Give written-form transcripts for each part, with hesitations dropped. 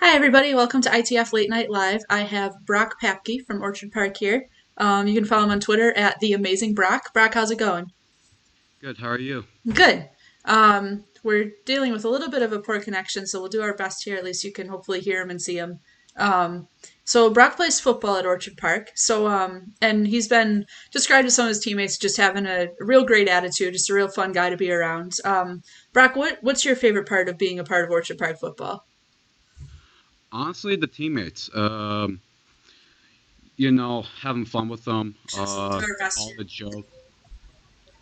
Hi, everybody. Welcome to ITF Late Night Live. I have Brock Papke from Orchard Park here. You can follow him on Twitter at the Amazing Brock. Brock, how's it going? Good. How are you? Good. We're dealing with a little bit of a poor connection, so we'll do our best here. At least you can hopefully hear him and see him. So Brock plays football at Orchard Park. And he's been described to some of his teammates just having a real great attitude, just a real fun guy to be around. Brock, what's your favorite part of being a part of Orchard Park football? Honestly, the teammates. Having fun with them. Do our best All here. the jokes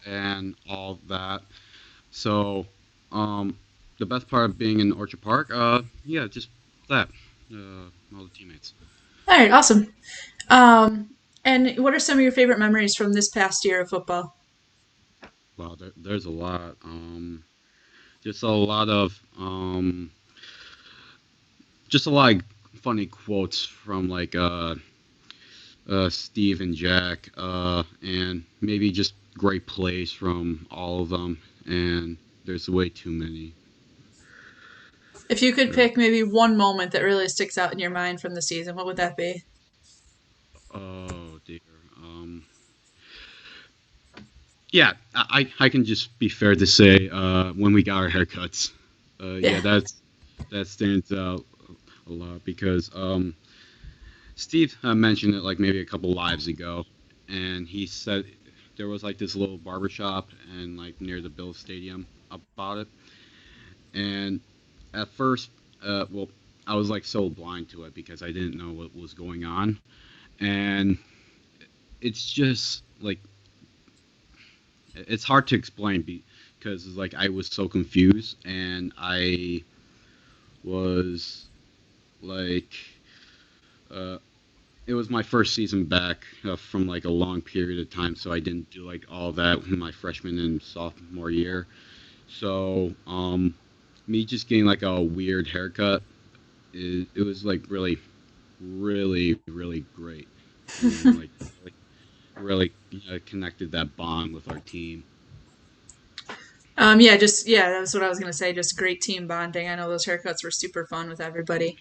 and all that. So, um, the best part of being in Orchard Park. Yeah, just that. All the teammates. All right, awesome. And what are some of your favorite memories from this past year of football? Wow, there's a lot. Just a lot of just a lot of funny quotes from Steve and Jack, and maybe just great plays from all of them. And there's way too many. If you could Uh, pick maybe one moment that really sticks out in your mind from the season, what would that be? oh dear. Um, yeah, I can just be fair to say when we got our haircuts. Yeah, Yeah. that stands out a lot because Steve mentioned it like maybe a couple lives ago, and he said there was like this little barbershop and like near the Bill Stadium about it. And at first, well, I was like so blind to it because I didn't know what was going on, and it's just like it's hard to explain because like I was so confused and I was like, uh, it was my first season back from like a long period of time, so I didn't do like all that in my freshman and sophomore year. So, me just getting like a weird haircut, it was like really great, and like really connected that bond with our team. Yeah, that was what I was gonna say. Just great team bonding. I know those haircuts were super fun with everybody.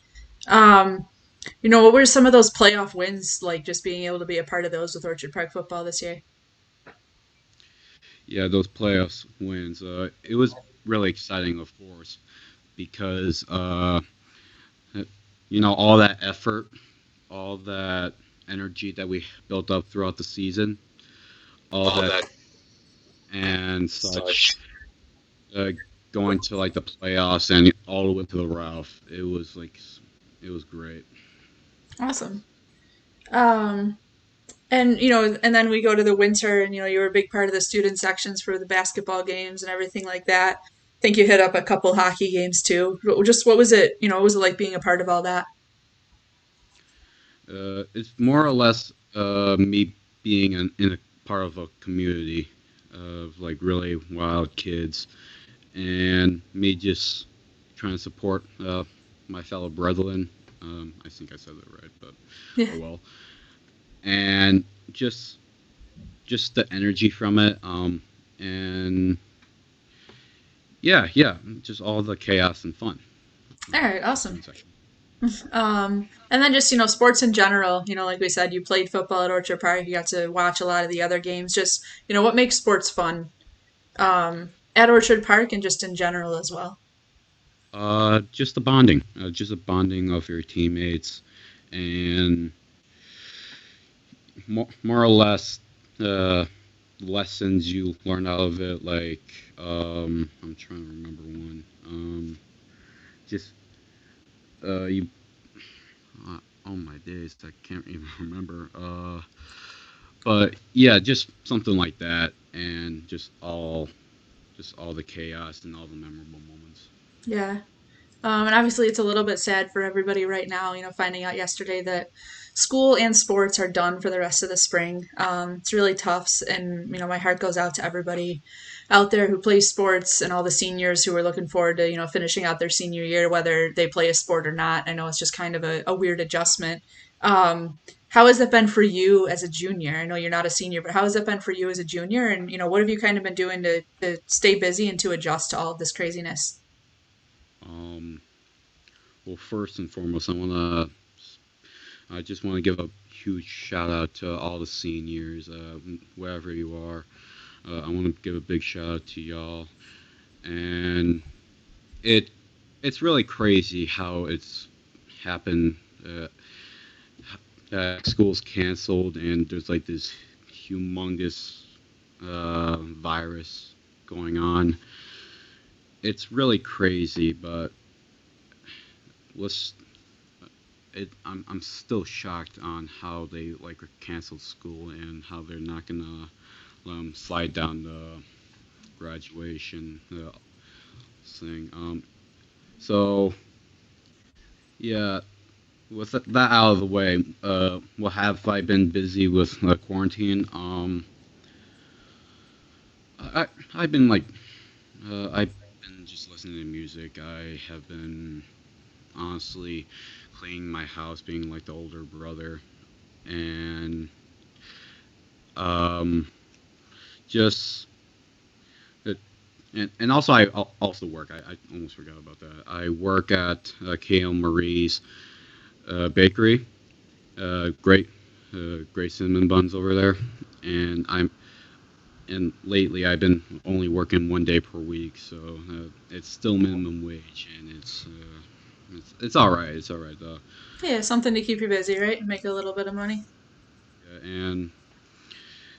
Um, what were some of those playoff wins like? Just being able to be a part of those with Orchard Park football this year. Yeah, those playoffs wins. It was really exciting, of course, because all that effort, all that energy that we built up throughout the season, all All that that and such, such. uh, going to like the playoffs and all the way to the Ralph. It was great. Awesome. Um, and then we go to the winter, and you were a big part of the student sections for the basketball games and everything like that. I think you hit up a couple hockey games too. Just what was it? What was it like being a part of all that? It's more or less me being in a part of a community of like really wild kids, and me just trying to support my fellow brethren. I think I said that right, but Yeah. oh well. And just just the energy from it, and yeah, just all the chaos and fun All right. of the Awesome. student section. And then just sports in general. Like we said, you played football at Orchard Park. You got to watch a lot of the other games. Just what makes sports fun at Orchard Park and just in general as well. Just the bonding, just a bonding of your teammates, and more or less uh, lessons you learn out of it. Like I'm trying to remember one. Just you. Oh my days, I can't even remember. But yeah, just something like that, and just all the chaos and all the memorable moments. Yeah. And obviously, it's a little bit sad for everybody right now, finding out yesterday that school and sports are done for the rest of the spring. It's really tough. And, my heart goes out to everybody out there who plays sports and all the seniors who are looking forward to, finishing out their senior year, whether they play a sport or not. I know it's just kind of a weird adjustment. How has that been for you as a junior? I know you're not a senior, but how has that been for you as a junior? And, what have you kind of been doing to stay busy and to adjust to all of this craziness? Um, well, first and foremost, I just want to give a huge shout out to all the seniors, wherever you are. I want to give a big shout out to y'all, and it it's really crazy how it's happened. School's canceled, and there's like this humongous virus going on. It's really crazy, but let's. I'm still shocked on how they like canceled school and how they're not gonna slide down the graduation thing. So yeah, with that out of the way, what have I been busy with quarantine? I've been like I've been just listening to music. I have been honestly cleaning my house, being like the older brother, and um, just and also I also work. I almost forgot about that. I work at KL Marie's bakery. Great, great cinnamon buns over there, and lately I've been only working 1 day per week, so it's still minimum wage, and it's all right. It's all right though. Yeah, something to keep you busy, right? Make a little bit of money. Yeah, and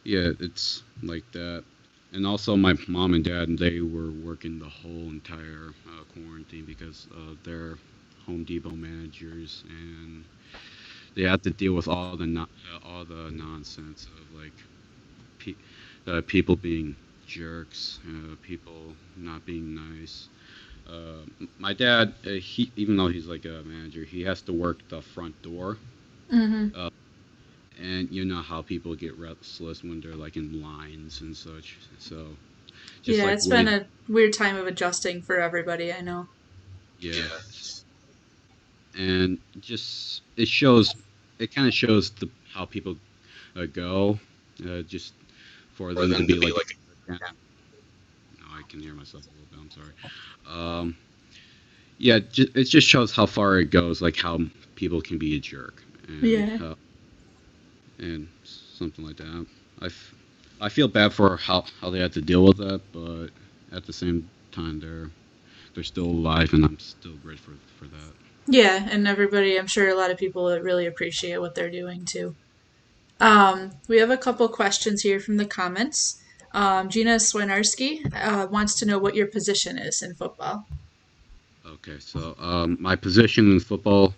yeah, it's like that. And also, my mom and dad, they were working the whole entire quarantine because they're Home Depot managers, and they had to deal with all the nonsense of like pe- people being jerks, people not being nice. My dad, he even though he's like a manager, he has to work the front door, Hmm. uh, and you know how people get restless when they're like in lines and such. So just Yeah, like it's been wait, a weird time of adjusting for everybody, I know. yeah, and just it kind of shows how people go, just for them to be like, yeah, no, I can hear myself a little bit. I'm sorry. Um, yeah, it just shows how far it goes, like how people can be a jerk Yeah. and something like that. I feel bad for how they had to deal with that, but at the same time, they're still alive, and I'm still grateful for that. Yeah, and everybody, I'm sure a lot of people really appreciate what they're doing too. We have a couple questions here from the comments. Gina Swinarski wants to know what your position is in football. Okay, so my position in football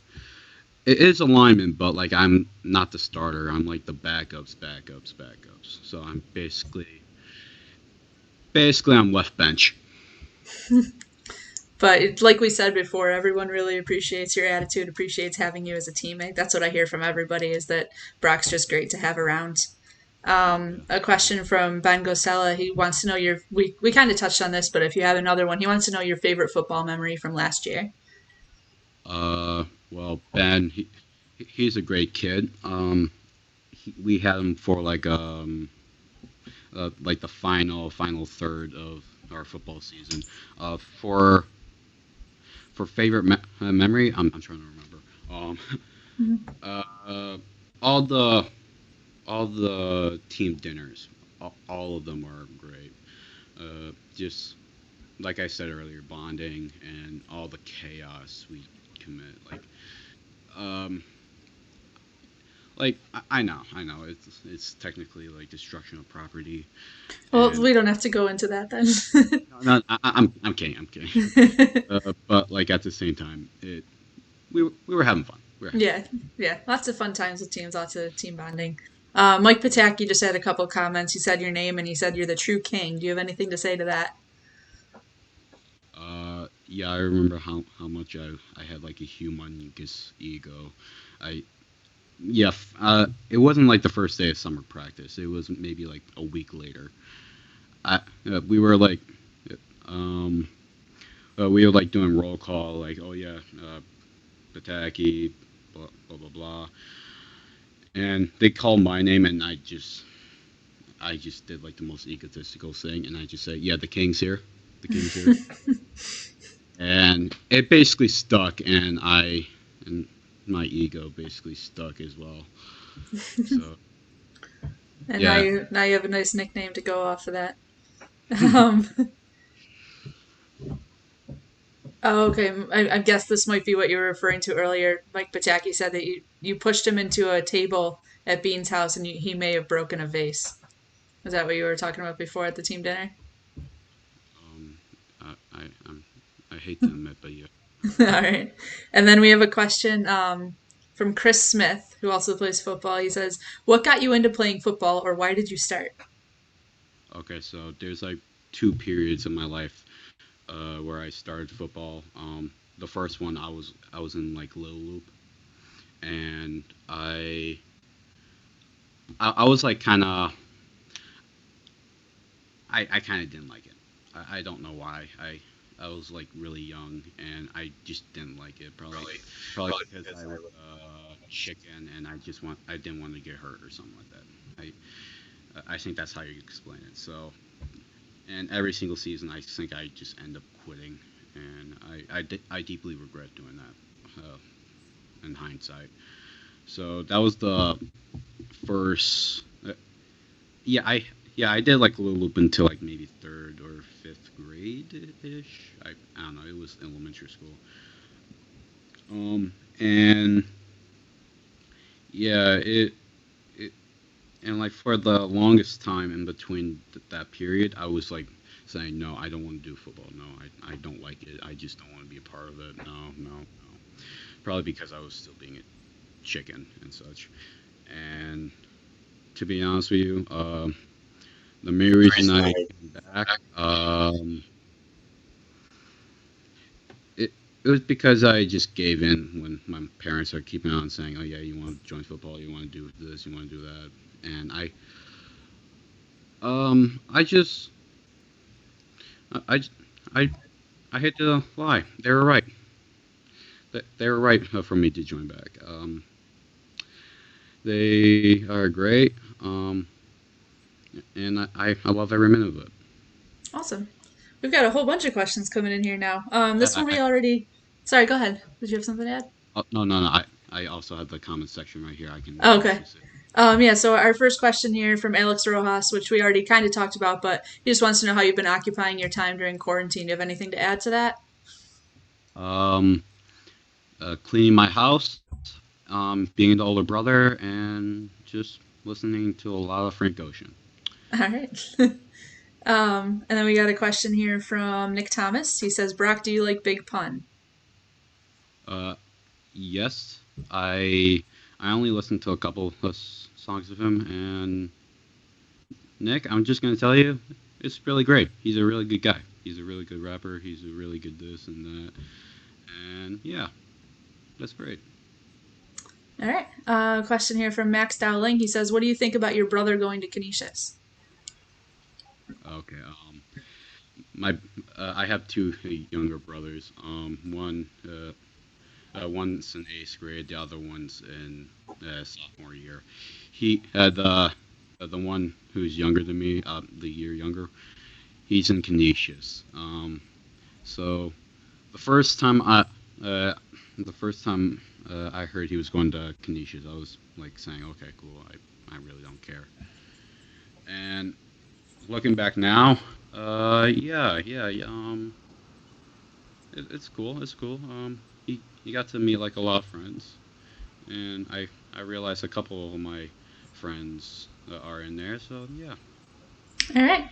it is a lineman, but like I'm not the starter. I'm like the backups. So I'm basically I'm left bench. But like we said before, everyone really appreciates your attitude, appreciates having you as a teammate. That's what I hear from everybody is that Brock's just great to have around. Yeah. A question from Ben Gosella. He wants to know we kind of touched on this, but if you have another one, he wants to know your favorite football memory from last year. Well, Ben, he's a great kid. We had him for like the final third of our football season. For favorite memory, I'm trying to remember. Mhm. Uh, all the team dinners, all of them are great. Just like I said earlier, bonding and all the chaos we commit. Um, I know, it's technically like destruction of property, Well, and we don't have to go into that then. no, I'm kidding, I'm kidding. But like at the same time, we were having fun. We were having fun. Yeah, yeah, lots of fun times with teams, lots of team bonding. Mike Pataki just had a couple comments. He said your name and he said you're the true king. Do you have anything to say to that? Yeah, I remember how much I had like a humongous ego. I Yeah, it wasn't like the first day of summer practice. It was maybe like a week later. We were like, um, we were like doing roll call, like, oh yeah, Pataki, blah blah blah blah, and they called my name, and I just did like the most egotistical thing, and I just said, yeah, the king's here, the king's here, and it basically stuck, and my ego basically stuck as well. So And yeah. now you have a nice nickname to go off of that. Um, oh, okay. I guess this might be what you were referring to earlier. Mike Pataki said that you pushed him into a table at Bean's house and he may have broken a vase. Is that what you were talking about before at the team dinner? um, I hate to admit, but yeah. All right. And then we have a question from Chris Smith, who also plays football. He says, "What got you into playing football, or why did you start?" Okay, so there's like two periods in my life where I started football. The first one I was in like Little Loop, and I was like I kind of didn't like it. I don't know why. I was like really young and I just didn't like it. Probably because I was chicken and I didn't want to get hurt or something like that. I think that's how you explain it. So and every single season I think I just end up quitting, and I deeply regret doing that in hindsight. So that was the first. Yeah, I did like a little loop until like maybe third or fifth grade ish. I don't know. It was elementary school. And yeah, it and like for the longest time in between that period, I was like saying, no, I don't want to do football. No, I don't like it. I just don't want to be a part of it. No, no, no. Probably because I was still being a chicken and such. And to be honest with you, the main reason I came back, it it was because I just gave in when my parents are keeping on saying, "Oh yeah, you want to join football, you want to do this, you want to do that," and I just I I I hate to lie. They were right. They were right for me to join back. They are great, and I love every minute of it. Awesome. We've got a whole bunch of questions coming in here now. This one I we already. Sorry, go ahead. Did you have something to add? oh, no, no, no. I also have the comment section right here. I can Oh, okay. also say. Yeah, so our first question here from Alex Rojas, which we already kind of talked about, but he just wants to know how you've been occupying your time during quarantine. Do you have anything to add to that? Um, Cleaning my house, being the older brother, and just listening to a lot of Frank Ocean. All right. And then we got a question here from Nick Thomas. He says, Brock, do you like Big Pun? Uh, yes, I only listened to a couple of songs of him, and Nick, I'm just gonna tell you, it's really great. He's a really good guy. He's a really good rapper. He's a really good this and that, and yeah, that's great. All right. Question here from Max Dowling. He says, what do you think about your brother going to Canisius? Okay. My I have two younger brothers. One's in eighth grade, the other one's in sophomore year. The one who's younger than me, the year younger, he's in Canisius. So the first time I uh, the first time I heard he was going to Canisius, I was like saying, okay, cool. I really don't care. And looking back now, yeah. It's cool. It's cool. He got to meet like a lot of friends, and I realized a couple of my friends are in there. So yeah. All right.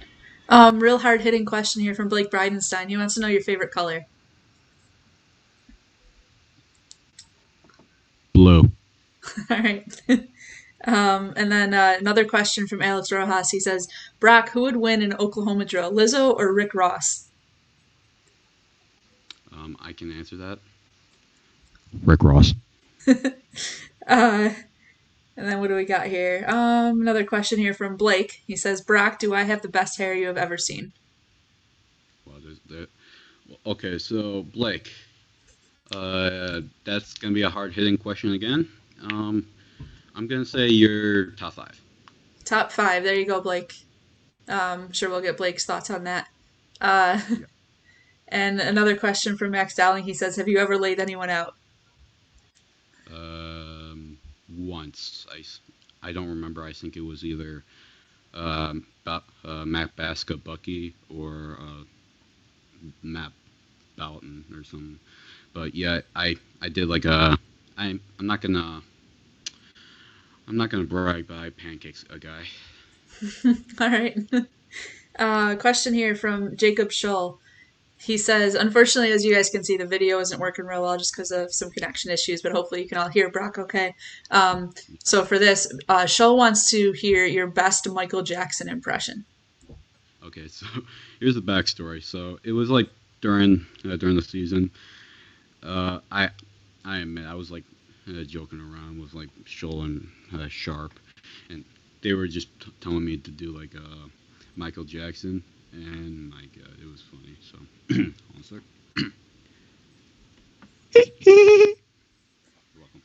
Real hard hitting question here from Blake Bridenstine. He wants to know your favorite color. Blue. All right. And then another question from Alex Rojas. He says, Brock, who would win in Oklahoma drill, Lizzo or Rick Ross? I can answer that. Rick Ross. Uh, and then what do we got here? Another question here from Blake. He says, Brock, do I have the best hair you have ever seen? Well, okay, so Blake, that's gonna be a hard hitting question again. Um, I'm gonna say you're top five. Top five. There you go, Blake. Sure we'll get Blake's thoughts on that. Uh, Yeah. And another question from Max Dowling. He says, "Have you ever laid anyone out?" Once I don't remember. I think it was either Matt Baska Bucky or Matt Boughton or something. But yeah, I did like a I'm not gonna brag, but I pancakes a guy. All right. Question here from Jacob Schull. He says, unfortunately, as you guys can see, the video isn't working real well just because of some connection issues, but hopefully you can all hear Brock okay. Um, so for this, Schull wants to hear your best Michael Jackson impression. Okay, so here's the backstory. So it was like during the season. Uh, I I admit I was like joking around with like Shoal and Sharp, and they were just telling me to do like Michael Jackson, and my God, it was funny. So one sec. You're welcome.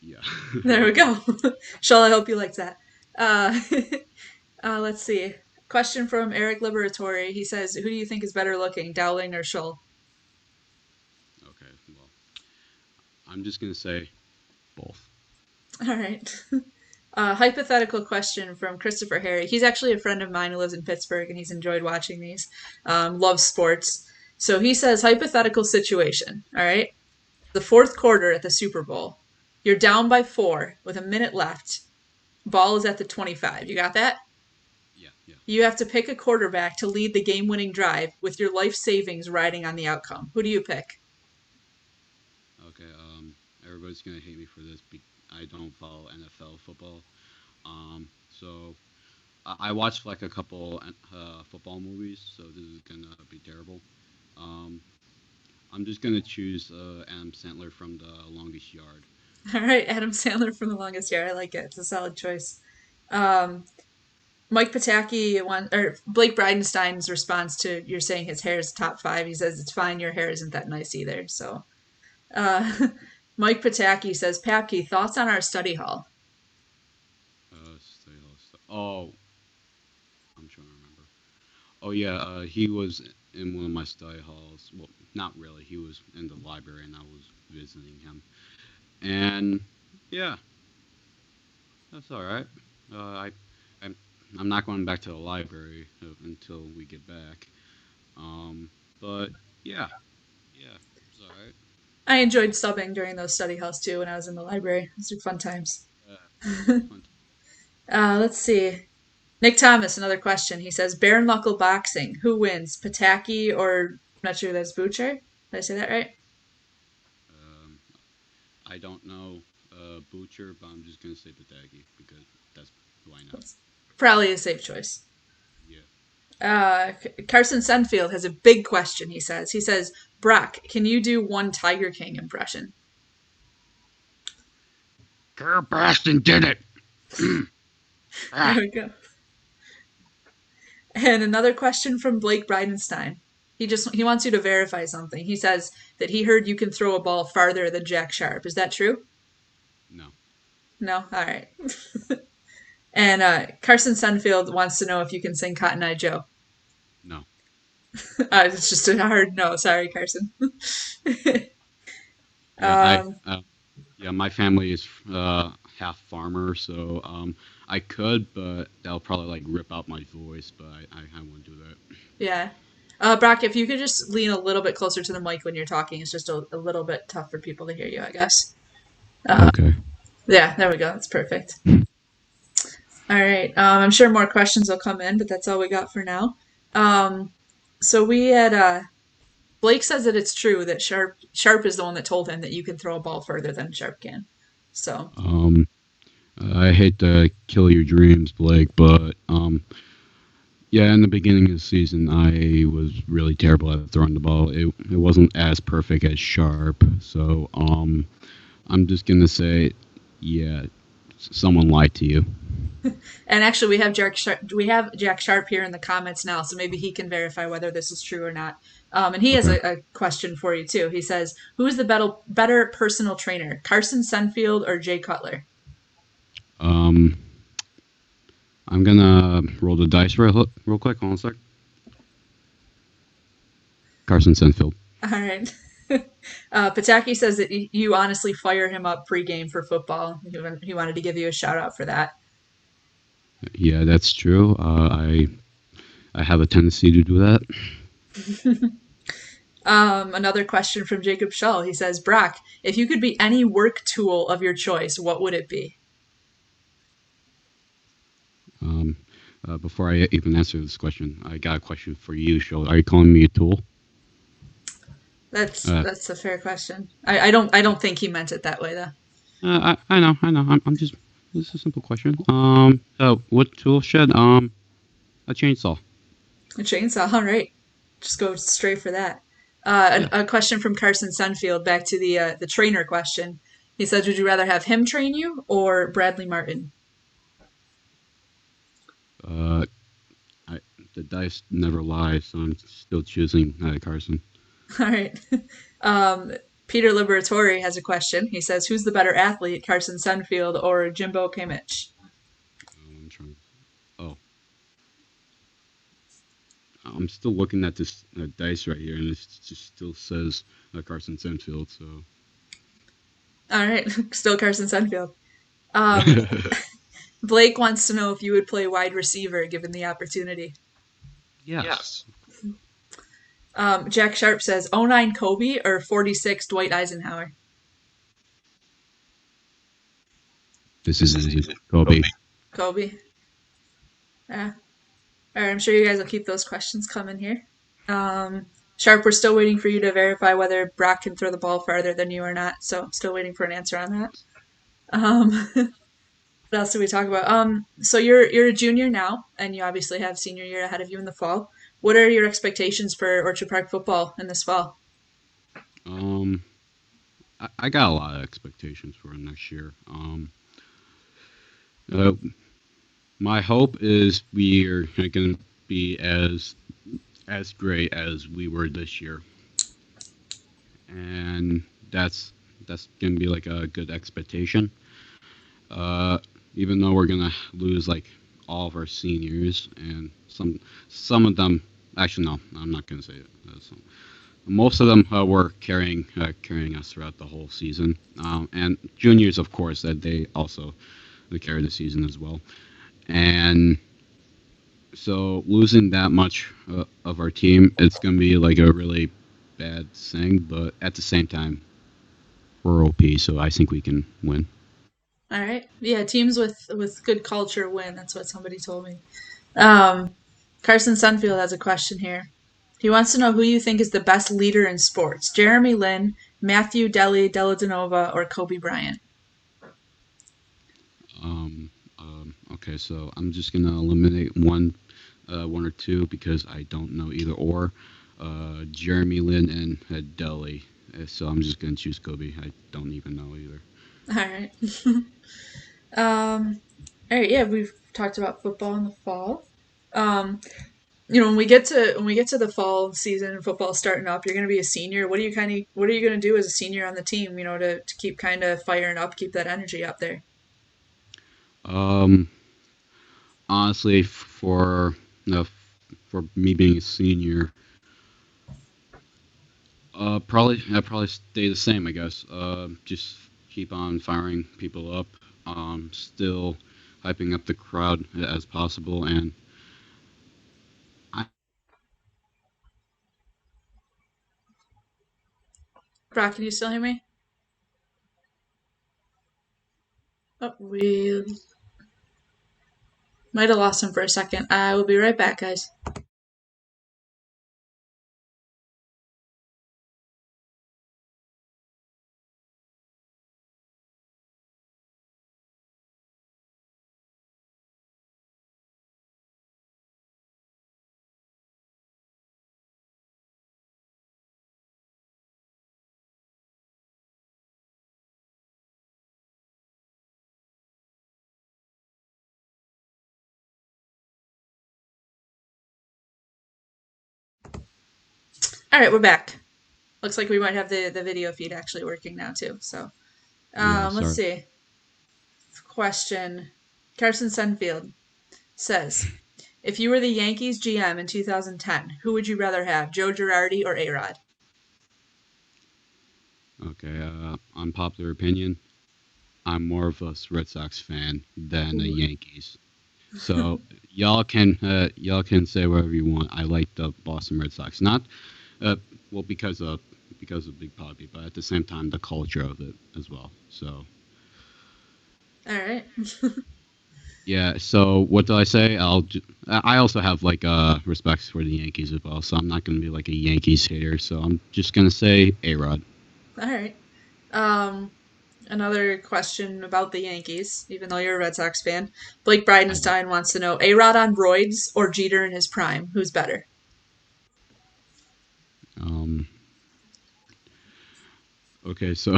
Yeah. There we go. Schull, I hope you liked that. Uh, let's see. Question from Eric Liberatore. He says, who do you think is better looking, Dowling or Schull? Okay. Well, I'm just gonna say both. All right. Hypothetical question from Christopher Harry. He's actually a friend of mine who lives in Pittsburgh and he's enjoyed watching these. Loves sports. So he says, hypothetical situation. All right. The fourth quarter at the Super Bowl. You're down by 4 with a minute left. Ball is at the 25. You got that? Yeah. Yeah. You have to pick a quarterback to lead the game winning drive with your life savings riding on the outcome. Who do you pick? Okay. Everybody's gonna hate me for this. I don't follow NFL football. So I watched like a couple football movies, so this is gonna be terrible. Um, I'm just gonna choose Adam Sandler from The Longest Yard. All right, Adam Sandler from The Longest Yard. I like it. It's a solid choice. Um, Mike Pataki or Blake Bridenstine's response to you're saying his hair is top 5. He says it's fine. Your hair isn't that nice either. So, uh, Mike Pataki says, Papke, thoughts on our study hall? Oh, I'm trying to remember. Oh yeah, he was in one of my study halls. Well, not really. He was in the library, and I was visiting him. And yeah, that's all right. I'm I'm not going back to the library until we get back. Um, but yeah, yeah, it's all right. I enjoyed subbing during those study halls too when I was in the library. Those were fun times. Yeah, yeah, fun. Let's see. Nick Thomas, another question. He says, bare knuckle boxing. Who wins, Pataki or, I'm not sure if that's Butcher? Did I say that right? Um, I don't know Butcher, but I'm just gonna say Pataki because that's who I know. That's probably a safe choice. Yeah. Carson Senfield has a big question, he says. He says, Brock, can you do one Tiger King impression? Carl Baston did it. There Ah. we go. And another question from Blake Bridenstine. He wants you to verify something. He says that he heard you can throw a ball farther than Jack Sharp. Is that true? No, No? All right. And Carson Senfield wants to know if you can sing Cotton Eye Joe. no. It's just a hard no. Sorry, Carson. Yeah, um, yeah, my family is half farmer, so I could, but that'll probably like rip out my voice. But I won't do that. yeah. Brock, if you could just lean a little bit closer to the mic when you're talking, it's just a little bit tough for people to hear you, I guess. Uh, Okay. yeah, there we go. That's perfect. All right. I'm sure more questions will come in, but that's all we got for now. Um, so we had Blake says that it's true that Sharp is the one that told him that you can throw a ball further than Sharp can. So Um, I hate to kill your dreams, Blake, but yeah, in the beginning of the season, I was really terrible at throwing the ball. It wasn't as perfect as Sharp, so I'm just gonna say, yeah, someone lied to you. and actually we have Jack Sharp here in the comments now, so maybe he can verify whether this is true or not. And he has Okay. a question for you too. He says, "Who is the better personal trainer, Carson Senfield or Jay Cutler?" Um, I'm gonna roll the dice real quick. Hold on a sec. Carson Senfield. All right. Pataki says that you honestly fire him up pregame for football. He wanted to give you a shout out for that. Yeah, that's true. I have a tendency to do that. Another question from Jacob Shull. He says, Brock, if you could be any work tool of your choice, what would it be? Um, Before I even answer this question, I got a question for you, Show. Are you calling me a tool? That's Uh, that's a fair question. I don't think he meant it that way though. I know, I know. I'm just. This is a simple question. What tool shed? A chainsaw. A chainsaw, all right. Just go straight for that. Yeah. A question from Carson Sunfield. Back to the trainer question. He says, "Would you rather have him train you or Bradley Martin?" Uh, I, the dice never lie, so I'm still choosing Carson. All right. Um, Peter Liberatore has a question. He says, "Who's the better athlete, Carson Sunfield or Jimbo Kimmich?" I'm trying. Oh, I'm still looking at this dice right here, and it just still says Carson Senfield. So All right, still Carson Sunfield. Um, Blake wants to know if you would play wide receiver given the opportunity. yes, Jack Sharp says, "09 Kobe or 46 Dwight Eisenhower?" this is easy. Kobe. Kobe. Yeah. All right, I'm sure you guys will keep those questions coming here. Sharp, we're still waiting for you to verify whether Brock can throw the ball farther than you or not. So, still waiting for an answer on that. What else did we talk about? So you're a junior now, and you obviously have senior year ahead of you in the fall. What are your expectations for Orchard Park football in this fall? Um, I got a lot of expectations for next year. Uh, my hope is we are going to be as great as we were this year, and that's going to be like a good expectation. Uh, Even though we're going to lose like all of our seniors and some of them, actually no, I'm not going to say it. Most of them were carrying us throughout the whole season, and juniors, of course, that they also they carry the season as well. And so losing that much of our team, it's going to be like a really bad thing. But at the same time, we're OP, so I think we can win. All right, yeah, teams with good culture win. That's what somebody told me. Um, Carson Sunfield has a question here. He wants to know who you think is the best leader in sports: Jeremy Lin, Matthew Deli Delladenova, or Kobe Bryant. Okay, so I'm just gonna eliminate one or two because I don't know either or. Jeremy Lin and Delhi. So I'm just gonna choose Kobe. I don't even know either. All right. All right. Yeah, we've talked about football in the fall. Um, when we get to the fall season and football starting up, you're going to be a senior. What are you going to do as a senior on the team? To keep kind of firing up, keep that energy up there. Um, Honestly, uh, for me being a senior, probably stay the same. I guess. Just keep on firing people up. Still hyping up the crowd as possible, and I, Brock, can you still hear me? Oh, we might have lost him for a second. I will be right back, guys. All right, we're back. Looks like we might have the video feed actually working now too. So yeah, let's sorry. see. Question. Carson Sunfield says, If you were the Yankees GM in 2010, who would you rather have, Joe Girardi or A-Rod? Okay, unpopular opinion. I'm more of a Red Sox fan than a Ooh. Yankees. So y'all can say whatever you want. I like the Boston Red Sox, not uh, well because of Big Poppy, but at the same time the culture of it as well. So All right. yeah. So what do I say? I also have like respect for the Yankees as well. So I'm not gonna be like a Yankees hater. So I'm just gonna say A Rod. All right. Um, Another question about the Yankees, even though you're a Red Sox fan. Blake Bridenstine wants to know A-Rod on roids or Jeter in his prime? Who's better? Um. Okay. So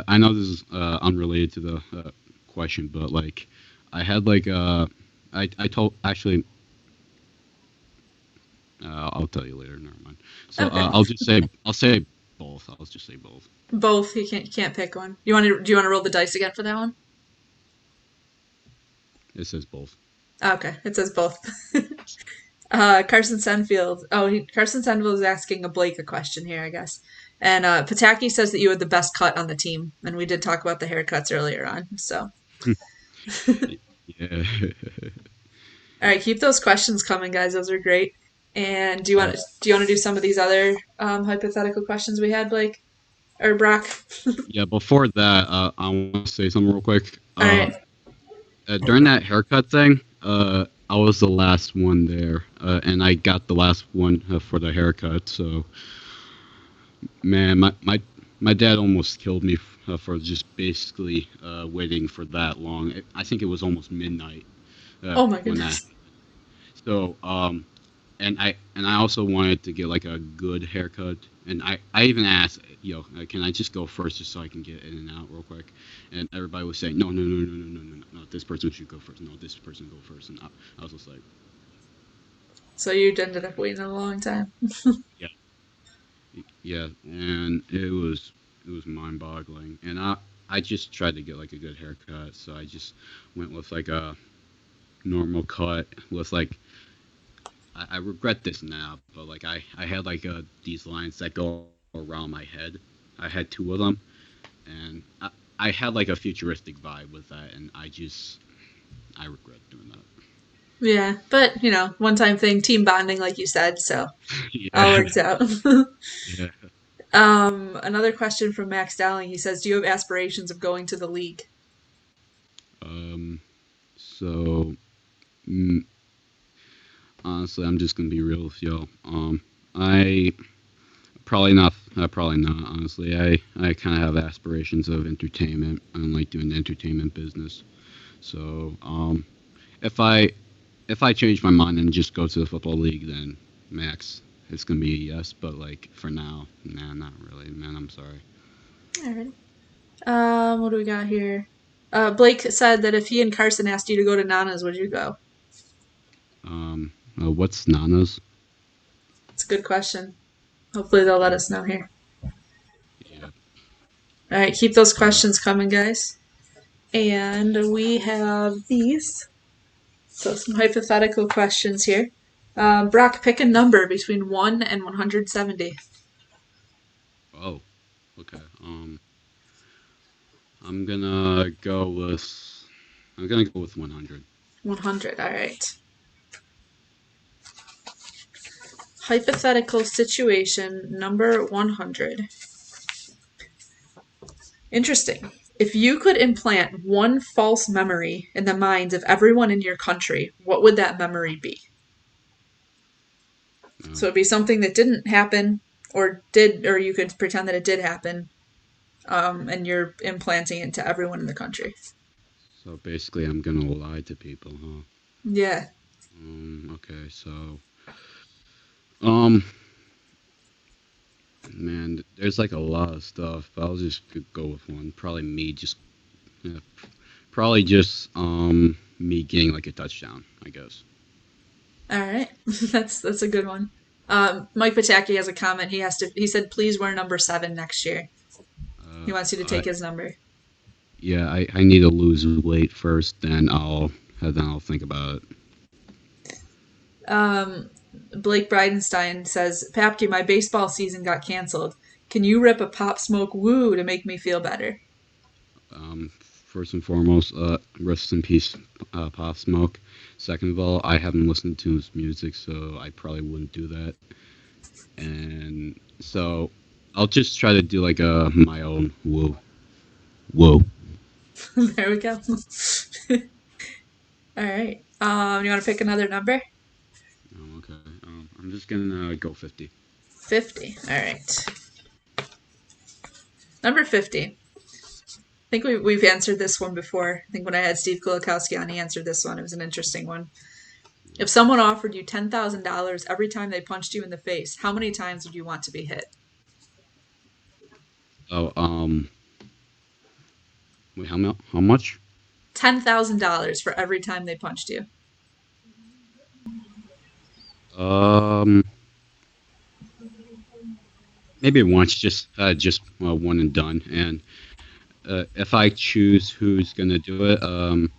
I know this is unrelated to the question, but like I had like I told actually I'll tell you later. Never mind. So Okay. I'll say both. I'll just say both. Both. You can't pick one. Do you want to roll the dice again for that one? It says both. Okay, it says both. Carson Senfield. Carson Senfield is asking a Blake a question here, I guess. And Pataki says that you had the best cut on the team, and we did talk about the haircuts earlier on. So, Yeah. all right, keep those questions coming, guys. Those are great. And uh, do you want to do some of these other hypothetical questions we had, Blake or Brock? yeah. Before that, I want to say something real quick. All right. During that haircut thing, I was the last one there, and I got the last one for the haircut. So, man, my dad almost killed me for just basically waiting for that long. I think it was almost midnight Oh my when that. goodness. So, and I also wanted to get like a good haircut, and I even asked, can I just go first just so I can get in and out real quick? And everybody was saying, no, no, no, no, no, no, no, no, no, this person should go first. No, this person go first. And I was just like, So you ended up waiting a long time. yeah, yeah, and it was mind-boggling. And I just tried to get like a good haircut, so I just went with like a normal cut with like I regret this now, but like I had like these lines that go around my head. I had two of them, and I had like a futuristic vibe with that, and I regret doing that. Yeah, but one time thing, team bonding, like you said, so all Yeah, works out. yeah. Another question from Max Dowling. He says, "Do you have aspirations of going to the league?" Um, so mm, honestly, I'm just gonna be real with y'all. I probably not. Probably not. Honestly, I kind of have aspirations of entertainment and like doing the entertainment business. So if I change my mind and just go to the football league, then max it's gonna be a yes. But like for now, nah, not really, man. I'm sorry. All right. What do we got here? Blake said that if he and Carson asked you to go to Nana's, would you go? What's Nana's? It's a good question. Hopefully they'll let Yeah, us know here. yeah. All right, keep those Uh, questions coming, guys. And we have these. So some hypothetical questions here. Brock, pick a number between 1 and 170. oh, okay. I'm gonna go with I'm gonna go with 100. 100, all right. Hypothetical situation number 100. Interesting. If you could implant one false memory in the minds of everyone in your country, what would that memory be? So Uh, it'd be something that didn't happen or you could pretend that it did happen, and you're implanting it to everyone in the country. so basically, I'm gonna lie to people, huh? Yeah. Okay, so um, man, there's like a lot of stuff, but I'll just go with one. Probably me just yeah, probably just me getting like a touchdown, I guess. All right. That's a good one. Mike Pataki has a comment. He said please wear number 7 next year. He wants you to I take his number. yeah, I need to lose weight first, then I'll think about it. Um, Blake Bridenstine says, Papke, my baseball season got canceled. Can you rip a Pop Smoke woo to make me feel better? First and foremost, rest in peace, Pop Smoke. Second of all, I haven't listened to his music, so I probably wouldn't do that. And so I'll just try to do like a my own whoa, whoa. There we go. All right. You want to pick another number? Okay. I'm just gonna go 50. 50. All right. Number 50. I think we've answered this one before. I think when I had Steve Kulikowski on, he answered this one. It was an interesting one. If someone offered you $10,000 every time they punched you in the face, how many times would you want to be hit? Oh, wait, how much? $10,000 for every time they punched you. Um, maybe once, just one and done. And if I choose who's gonna do it,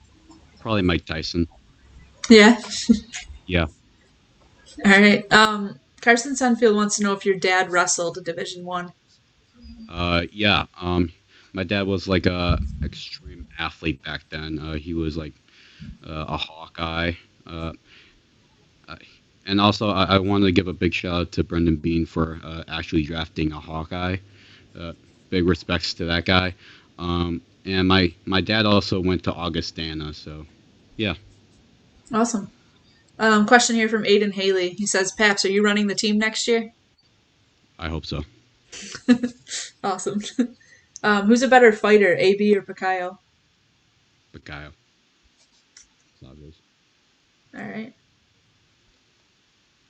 probably Mike Tyson. Yeah. Yeah. All right. Carson Sunfield wants to know if your dad wrestled Division One. Yeah. My dad was like a extreme athlete back then. He was like a Hawkeye. Uh, uh, and also, I want to give a big shout out to Brendan Bean for actually drafting a Hawkeye. Uh, Big respects to that guy. And my dad also went to Augustana, so yeah, Awesome. Question here from Aiden Haley. He says, Paps, are you running the team next year? I hope so. Awesome. Who's a better fighter, AB or Pakayo? But Kyle, it's obvious. All right.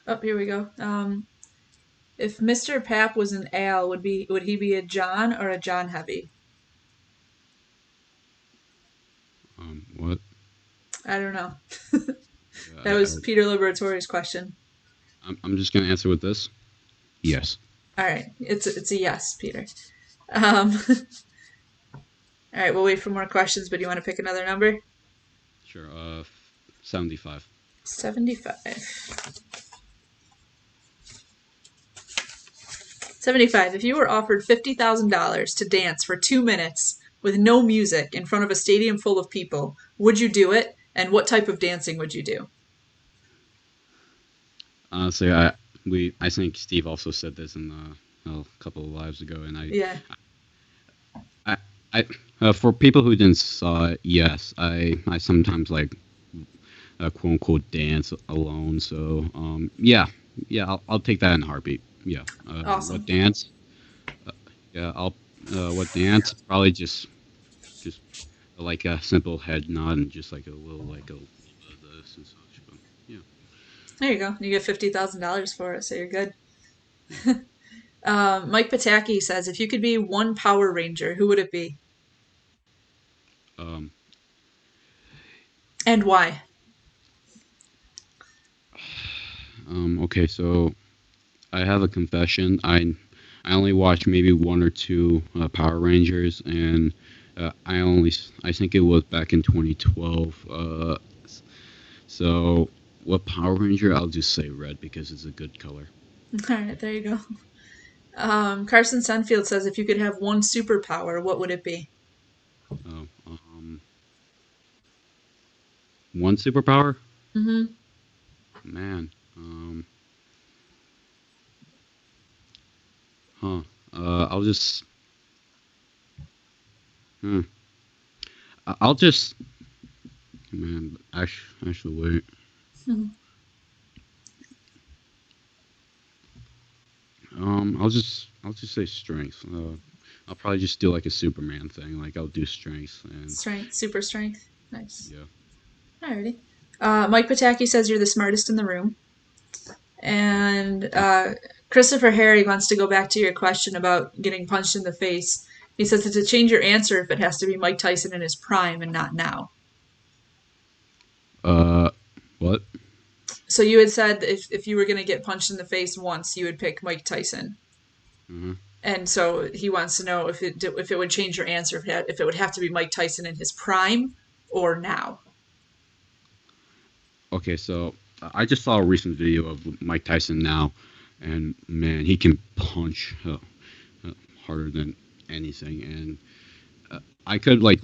Oh, here we go. If Mr. Pap was an ale, would he be a John or a John Heavy? What? I don't know. That I, was Peter Liberatore's question. I'm just gonna answer with this. Yes. All right, it's a yes, Peter. Um, all right, we'll wait for more questions, but do you want to pick another number? Sure. 75. 75. 75. If you were offered $50,000 to dance for 2 minutes with no music in front of a stadium full of people, would you do it? And what type of dancing would you do? Honestly, I think Steve also said this in a couple of lives ago, and Yeah, I, I for people who didn't saw it, yes, I sometimes like quote unquote dance alone. So yeah, I'll take that in a heartbeat. Yeah. What awesome. dance? Uh, yeah, I'll what dance? Probably just like a simple head nod and just like a little bit of this and such. But yeah, There you go. You get $50,000 for it, so you're good. yeah. Mike Pataki says, if you could be one Power Ranger, who would it be? Um, And why? okay, so I have a confession. I only watched maybe one or two Power Rangers, and I think it was back in 2012. So what Power Ranger? I'll just say red because it's a good color. All right, there you go. Carson Sunfield says, if you could have one superpower, what would it be? Oh, one superpower? Mm-hmm. Man, huh? I'll just, hmm. I'll just, man. Actually, wait. I'll just say strength. I'll probably just do like a Superman thing. Like I'll do strength and Strength, super strength. Nice. yeah. Alrighty. Mike Pataki says you're the smartest in the room. Oh, And Christopher Harry wants to go back to your question about getting punched in the face. He says to change your answer if it has to be Mike Tyson in his prime and not now. uh, what? So you had said if you were going to get punched in the face once, you would pick Mike Tyson. Uh-huh. And so he wants to know if it would change your answer if it would have to be Mike Tyson in his prime or now. Okay, so I just saw a recent video of Mike Tyson now, and man, he can punch harder than anything. And I could like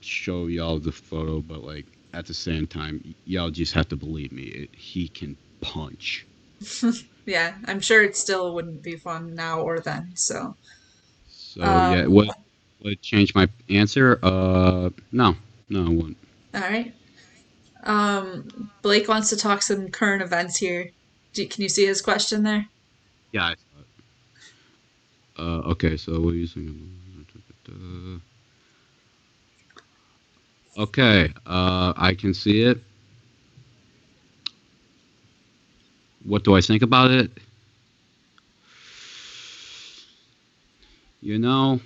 show y'all the photo, but like at the same time, y'all just have to believe me. He can punch. Yeah, I'm sure it still wouldn't be fun now or then. So, So yeah, um, would it change my answer? No, no, it wouldn't. all right. Blake wants to talk some current events here. Can you see his question there? Yeah. I saw it. Okay, so what are you saying? Okay, I can see it. What do I think about it? You know,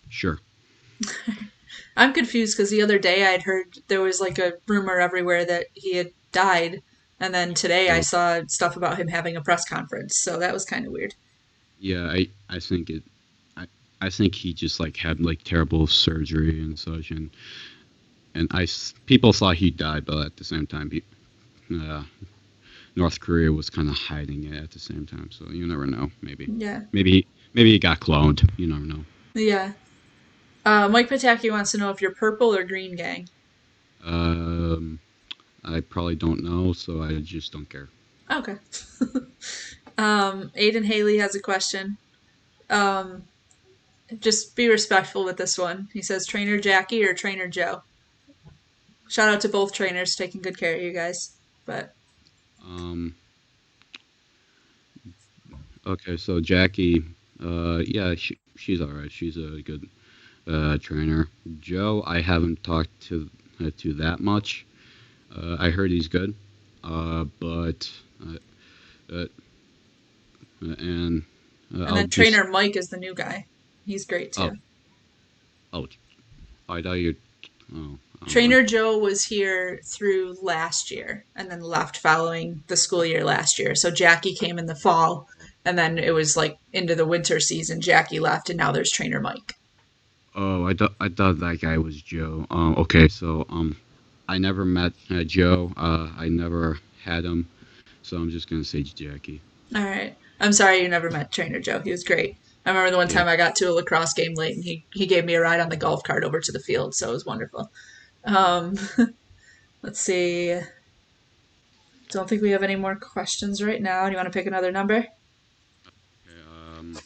sure. I'm confused because the other day I'd heard there was like a rumor everywhere that he had died, and then today I Oh, saw stuff about him having a press conference. So that was kind of weird. yeah. I think it. I I think he just like had like terrible surgery and such, and people thought he died, but at the same time, uh, North Korea was kind of hiding it at the same time. So you never know. Yeah, Maybe he got cloned. You never know. yeah. Mike Pataki wants to know if you're purple or green gang. Um, I probably don't know, so I just don't care. Okay. Aiden Haley has a question. Um, just be respectful with this one. He says, Trainer Jackie or Trainer Joe? Shout out to both trainers taking good care of you guys. But Um, okay, so Jackie, yeah, she's all right. She's a good trainer. Joe, I haven't talked to that much. I heard he's good, but uh, uh, and and I'll then just Trainer Mike is the new guy. He's great oh too. oh I thought you oh Trainer Joe was here through last year and then left following the school year last year. So Jackie came in the fall and then it was like into the winter season. Jackie left and now there's Trainer Mike. I thought that guy was Joe. Okay, so I never met Joe. I never had him, so I'm just gonna say Jackie. All right. I'm sorry you never met Trainer Joe. He was great. I remember the one Yeah. time I got to a lacrosse game late and he gave me a ride on the golf cart over to the field. So it was wonderful. Um, let's see. Don't think we have any more questions right now. Do you want to pick another number? Okay,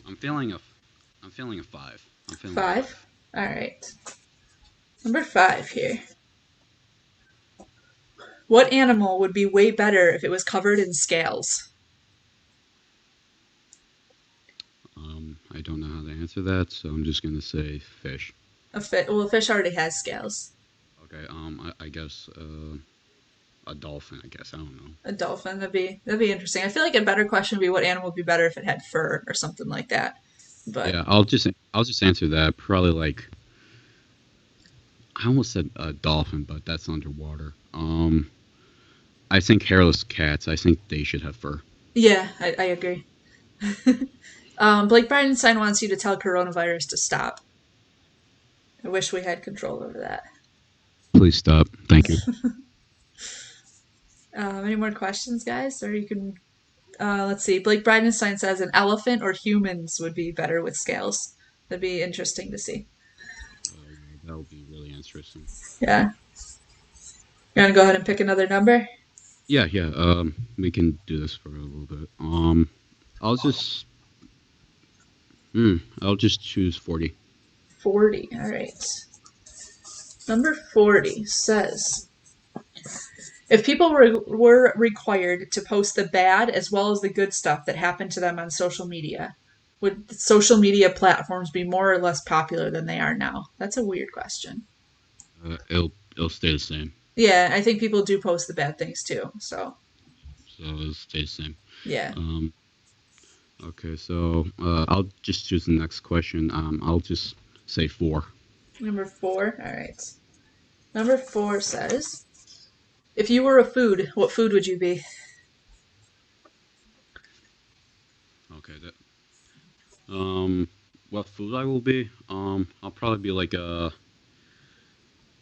I'm feeling a I'm feeling a five. I'm feeling a Five. five. All right. Number five here. What animal would be way better if it was covered in scales? I don't know how to answer that, so I'm just gonna say fish. A fish. Well, a fish already has scales. Okay. I guess a dolphin. I guess I don't know. A dolphin. That'd be interesting. I feel like a better question would be what animal would be better if it had fur or something like that. But Yeah, I'll just answer that. Probably like I almost said a dolphin, but that's underwater. I think hairless cats. I think they should have fur. yeah, I agree. Blake Bridenstine wants you to tell coronavirus to stop. I wish we had control over that. Please stop. Thank you. Any more questions, guys? Or you can let's see. Blake Bridenstine says an elephant or humans would be better with scales. That'd be interesting to see. Yeah, that would be really interesting. Yeah. You want to go ahead and pick another number? Yeah, yeah. We can do this for a little bit. I'll just, I'll just choose 40. 40. All right. Number 40 says if people were required to post the bad as well as the good stuff that happened to them on social media, would social media platforms be more or less popular than they are now? That's a weird question. It'll stay the same. Yeah, I think people do post the bad things too. So, So it'll stay the same. yeah. Um, okay, so I'll just choose the next question. I'll just say 4. Number 4. All right. Number 4 says if you were a food, what food would you be? Okay, what food I will be? I'll probably be like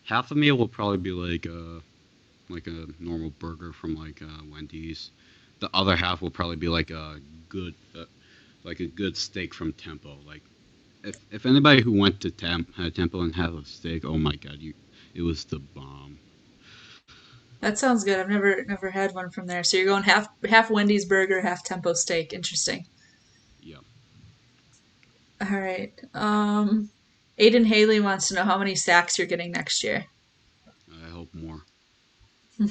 half a meal will probably be like a normal burger from Wendy's. The other half will probably be like a good steak from Tempo. Like if anybody who went to Tempo and had a steak, oh my god, it was the bomb. That sounds good. I've never had one from there. So you're going half Wendy's burger, half Tempo steak. Interesting. Yeah, All right. Aiden Haley wants to know how many sacks you're getting next year. I hope more.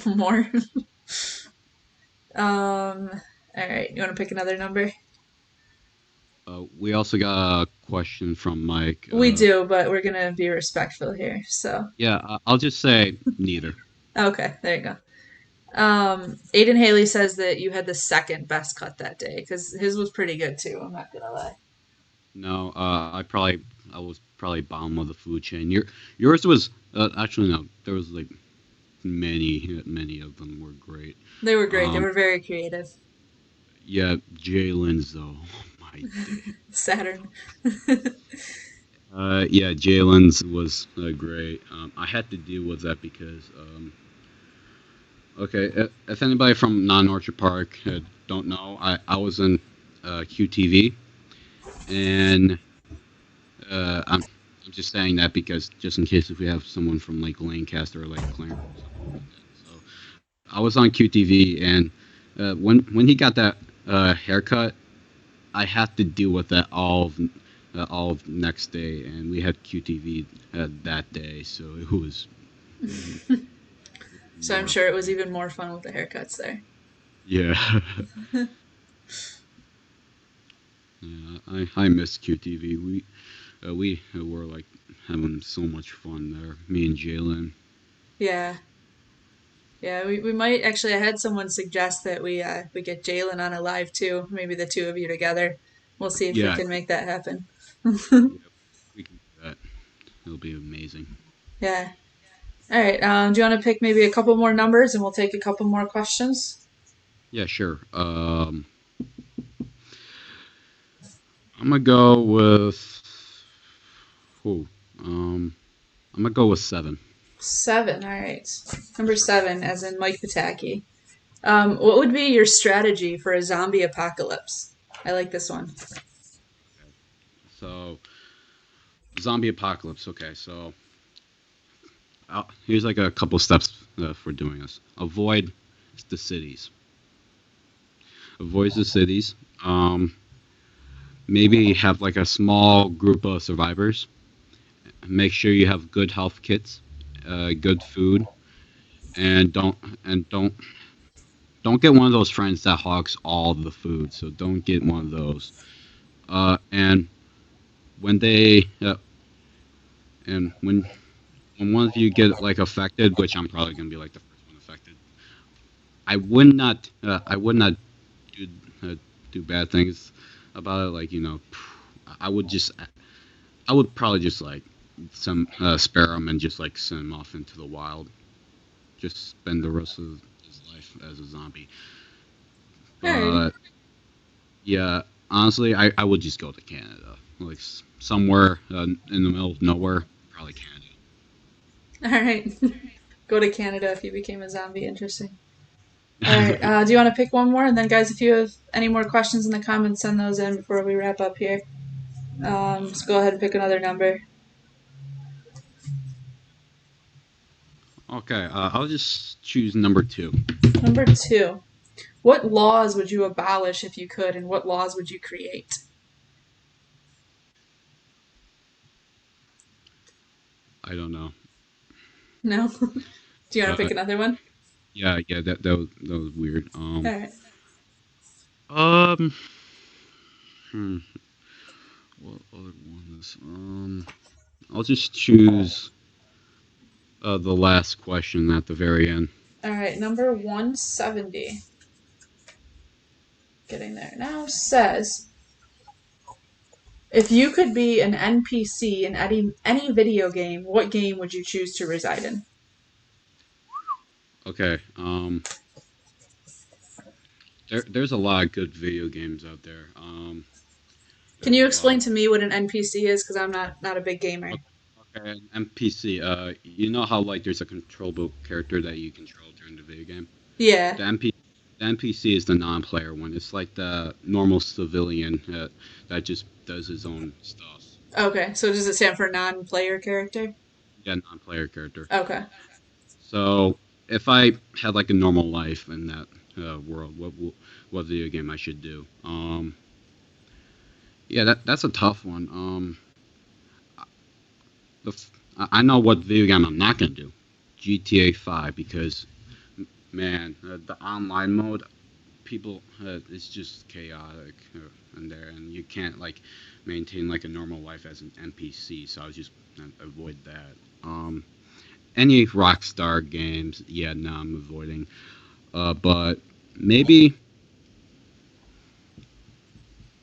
More. All right. You want to pick another number? We also got a question from Mike. We do, but we're gonna be respectful here. So Yeah, I'll just say neither. okay, there you go. Aiden Haley says that you had the second best cut that day because his was pretty good too. I'm not gonna lie. No, I was probably bottom of the food chain. Yours was actually no. There was like many of them were great. They were great. They Um, were very creative. yeah, Jalen's though. Oh my day. Saturn. Yeah, Jalen's was great. I had to deal with that because okay, if anybody from non Orchard Park don't know, I was in QTV and I'm just saying that because just in case if we have someone from like Lancaster or like Clarence or something like that. So I was on QTV, and when he got that haircut, I had to deal with that all of next day, and we had QTV that day, so it was So I'm more sure it was fun. even more fun with the haircuts there. Yeah, yeah, I miss QTV. We were like having so much fun there. Me and Jalen. Yeah. Yeah, we might actually. I had someone suggest that we get Jalen on a live too. Maybe the two of you together. We'll see if we Yeah, can make that happen. yeah, we can do that. It'll be amazing. Yeah. All right. Do you want to pick maybe a couple more numbers and we'll take a couple more questions? Yeah, sure. I'm gonna go with. Oh, um, I'm gonna go with 7. Seven. All right. Number Sure. seven, as in Mike Pataki. What would be your strategy for a zombie apocalypse? I like this one. Okay. So, zombie apocalypse. Okay, so here's like a couple steps for doing this. Avoid the cities. Avoid the cities. Maybe have like a small group of survivors. Make sure you have good health kits, good food, and don't get one of those friends that hogs all the food. So don't get one of those. And when they and when one of you get like affected, which I'm probably gonna be like the first one affected, I would not do do bad things about it. Like I would just I would probably just like some spare him and just like send him off into the wild. Just spend the rest of his life as a zombie. Alrighty. But yeah, honestly, I would just go to Canada, like somewhere in the middle of nowhere, probably Canada. All right. Go to Canada if you became a zombie. Interesting. All right. Do you want to pick one more? And then, guys, if you have any more questions in the comments, send those in before we wrap up here. So go ahead and pick another number. Okay, I'll just choose number 2. Number two. What laws would you abolish if you could, and what laws would you create? I don't know. No? Do you want to pick Uh, another one? yeah, that was weird. All right. Um, hmm, what other ones? I'll just choose the last question at the very end. All right. Number 170. Getting there now. Says, if you could be an NPC in any video game, what game would you choose to reside in? Okay. There's a lot of good video games out there. Can There's you a lot explain of to me what an NPC is? Because I'm not a big gamer. And NPC, you know how like there's a controllable character that you control during the video game? Yeah. The NP the NPC is the non-player one. It's like the normal civilian that just does his own stuff. Okay. So does it stand for non-player character? Yeah, non-player character. Okay. So if I had like a normal life in that world, what video game I should do? Yeah, that's a tough one. I know what video game I'm not gonna do. GTA 5 because man, the online mode, people, it's just chaotic in there, and you can't like maintain like a normal life as an NPC. So I was just avoid that. Any Rockstar games, yeah, no, I'm avoiding. But maybe,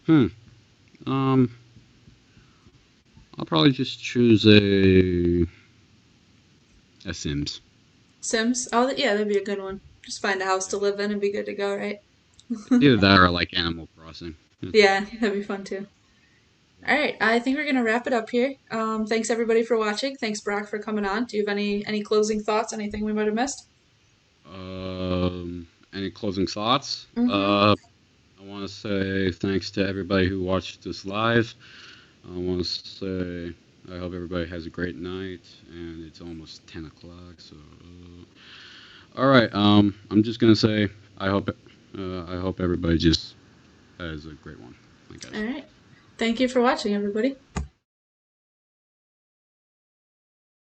hmm, um, I'll probably just choose a Sims. Sims. Oh, yeah, that'd be a good one. Just find a house to live in and be good to go, right? Either that or like Animal Crossing. Yeah, that'd be fun too. All right, I think we're gonna wrap it up here. Thanks everybody for watching. Thanks Brock for coming on. Do you have any closing thoughts? Anything we might have missed? Any closing thoughts? Mm-hmm. I want to say thanks to everybody who watched this live. I want to say I hope everybody has a great night, and it's almost 10 o'clock. So, all right. I'm just gonna say I hope everybody just has a great one. Thank you All guys. right. Thank you for watching, everybody.